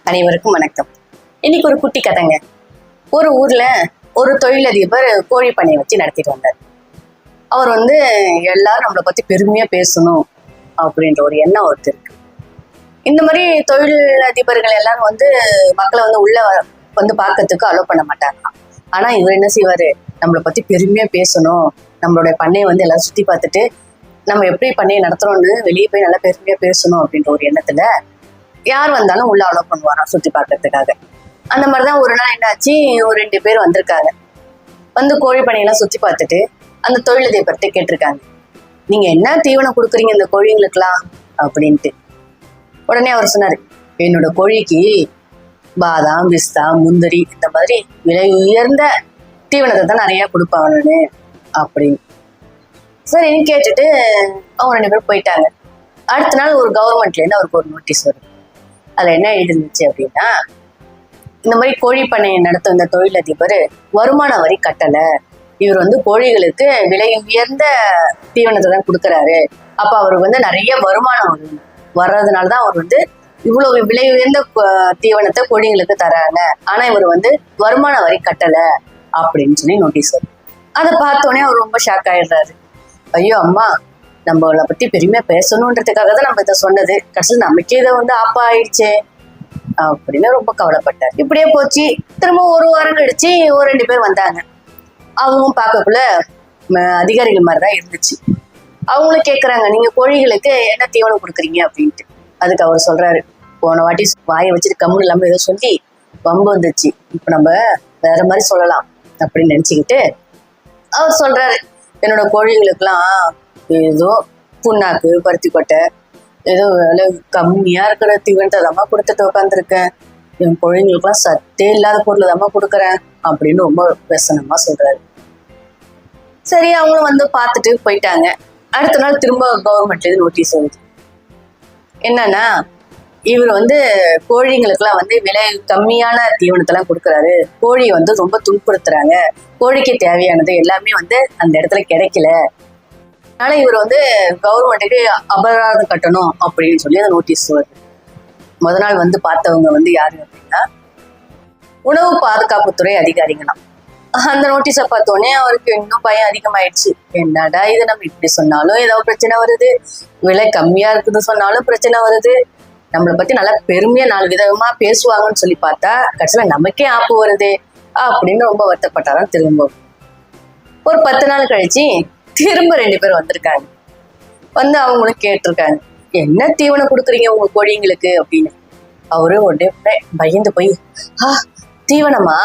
அனைவருக்கும் வணக்கம். இன்னைக்கு ஒரு குட்டி கதைங்க. ஒரு ஊர்ல ஒரு தொழிலதிபர் கோழி பண்ணையை வச்சு நடத்திட்டு வந்தார். அவர் எல்லாரும் நம்மளை பத்தி பெருமையா பேசணும் அப்படின்ற ஒரு எண்ணம் அவருக்கு இருக்கு. இந்த மாதிரி தொழிலதிபர்கள் எல்லாரும் மக்களை உள்ள பார்க்கறதுக்கு அலோவ் பண்ண மாட்டாங்க. ஆனா இவர் என்ன செய்வாரு, நம்மளை பத்தி பெருமையா பேசணும், நம்மளுடைய பண்ணையை எல்லாரும் சுத்தி பார்த்துட்டு நம்ம எப்படி பண்ணையை நடத்துறோம்னு வெளியே போய் நல்லா பெருமையா பேசணும் அப்படின்ற ஒரு எண்ணத்துல யார் வந்தாலும் உள்ள அலோவ் பண்ணுவாராம் சுத்தி பார்க்கறதுக்காக. அந்த மாதிரிதான் ஒரு நாள் என்னாச்சு, ஒரு 2 பேர் வந்திருக்காங்க. கோழி பண்ணையெல்லாம் சுத்தி பார்த்துட்டு அந்த தொழிலதிபர்கிட்ட கேட்டிருக்காங்க, நீங்க என்ன தீவனம் கொடுக்குறீங்க இந்த கோழிங்களுக்கெல்லாம் அப்படின்ட்டு. உடனே அவர் சொன்னாரு, என்னோட கோழிக்கு பாதாம், பிஸ்தா, முந்திரி இந்த மாதிரி விலை உயர்ந்த தீவனத்தை தான் நிறைய கொடுப்பாங்கன்னு அப்படின்னு. சரின்னு கேட்டுட்டு அவங்க 2 பேரும் போயிட்டாங்க. அடுத்த நாள் ஒரு கவர்மெண்ட்லேருந்து அவருக்கு ஒரு நோட்டீஸ் வருது. அதுல என்ன எழுதிருந்துச்சு அப்படின்னா, இந்த மாதிரி கோழி பண்ணையை நடத்தும் இந்த தொழிலதிபர் வருமான வரி கட்டல, இவர் கோழிகளுக்கு விலை உயர்ந்த தீவனத்தை தான் கொடுக்குறாரு, அப்ப அவருக்கு நிறைய வருமானம் வர்றதுனாலதான் அவர் இவ்வளவு விலை உயர்ந்த தீவனத்தை கோழிகளுக்கு தராங்க, ஆனா இவர் வருமான வரி கட்டல அப்படின்னு சொல்லி நோட்டீஸ் வரும். அதை பார்த்தோன்னே அவர் ரொம்ப ஷாக் ஆயிடுறாரு. ஐயோ அம்மா, நம்மளை பத்தி பெருமையா பேசணுன்றதுக்காக தான் நம்ம இதை சொன்னது, கடைசியில் நமக்கே இதை ஆப்பா ஆயிடுச்சே அப்படின்னு ரொம்ப கவலைப்பட்டார். இப்படியே போச்சு. திரும்ப ஒரு வாரம் கழிச்சு ஒரு 2 பேர் வந்தாங்க. அவங்களும் பார்க்கக்குள்ள அதிகாரிகள் மாதிரிதான் இருந்துச்சு. அவங்களும் கேட்கறாங்க, நீங்க கோழிகளுக்கு என்ன தீவனம் கொடுக்குறீங்க அப்படின்ட்டு. அதுக்கு அவர் சொல்றாரு, போன வாட்டி வாயை வச்சுட்டு கம்முன்னு இல்லாம ஏதோ சொல்லி வம்பு வந்துச்சு, இப்ப நம்ம வேற மாதிரி சொல்லலாம் அப்படின்னு நினைச்சுக்கிட்டு அவர் சொல்றாரு, என்னோட கோழிகளுக்கெல்லாம் ஏதோ புண்ணாக்கு, பருத்தி கொட்டை, ஏதோ விலை கம்மியா இருக்கிற தீவனத்தை தாம்மா கொடுத்துட்டு உட்காந்துருக்கேன், என் கோழிங்களுக்கெல்லாம் சத்தே இல்லாத பொருள் தாம்மா கொடுக்குறேன் அப்படின்னு ரொம்ப व्यसனமா சொல்றாரு. சரி, அவங்களும் பார்த்துட்டு போயிட்டாங்க. அடுத்த நாள் திரும்ப கவர்மெண்ட்ல இருந்து நோட்டீஸ் வருது. என்னன்னா, இவர் கோழிங்களுக்கெல்லாம் விலை கம்மியான தீவனத்தெல்லாம் கொடுக்குறாரு, கோழி ரொம்ப துன்புறுத்துறாங்க, கோழிக்கு தேவையானது எல்லாமே அந்த இடத்துல கிடைக்கல, அதனால இவர் கவர்மெண்ட்டுக்கு அபராதம் கட்டணும் அப்படின்னு சொல்லி அந்த நோட்டீஸ் வருது. முத நாள் பார்த்தவங்க யாரு அப்படின்னா, உணவு பாதுகாப்புத்துறை அதிகாரிங்களாம். அந்த நோட்டீஸை பார்த்தோன்னே அவருக்கு இன்னும் பயம் அதிகமாயிடுச்சு. என்னடா இது, நம்ம இப்படி சொன்னாலும் ஏதாவது பிரச்சனை வருது, விலை கம்மியா இருக்குதுன்னு சொன்னாலும் பிரச்சனை வருது, நம்மளை பத்தி நல்லா பெருமையா 4 விதமா பேசுவாங்கன்னு சொல்லி பார்த்தா கடைசியில நமக்கே ஆப்பு வருது அப்படின்னு ரொம்ப வருத்தப்பட்டாராம். திரும்ப ஒரு 10 நாள் கழிச்சு திரும்ப 2 பேர் வந்திருக்காங்க. அவங்களும் கேட்டிருக்காங்க, என்ன தீவனம் கொடுக்குறீங்க உங்க கோழிங்களுக்கு அப்படின்னு. அவரு உடனே பயந்து போய், தீவனமா,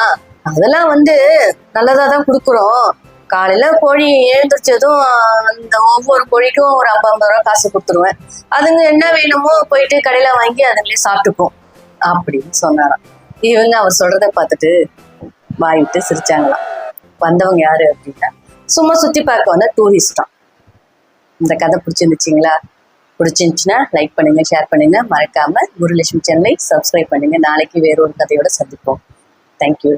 அதெல்லாம் நல்லதாதான் கொடுக்குறோம், காலையில கோழி எழுந்திரிச்சதும் அந்த ஒவ்வொரு கோழிக்கும் ஒரு 50 ரூபா காசு கொடுத்துருவேன், அதுங்க என்ன வேணுமோ போயிட்டு கடையில வாங்கி அதுங்களே சாப்பிட்டுக்கும் அப்படின்னு சொன்னாராம். இவங்க அவர் சொல்றதை பார்த்துட்டு வாய்விட்டு சிரிச்சாங்களாம். வந்தவங்க யாரு அப்படின்னா, சும்மா சுத்தி பார்க்க டூரிஸ்டாம். இந்த கதை பிடிச்சிருந்துச்சிங்களா? பிடிச்சிருந்துச்சுன்னா லைக் பண்ணுங்க, ஷேர் பண்ணுங்க, மறக்காம குருலட்சுமி சேனலை சப்ஸ்கிரைப் பண்ணுங்க. நாளைக்கு வேறொரு கதையோட சந்திப்போம். தேங்க்யூ.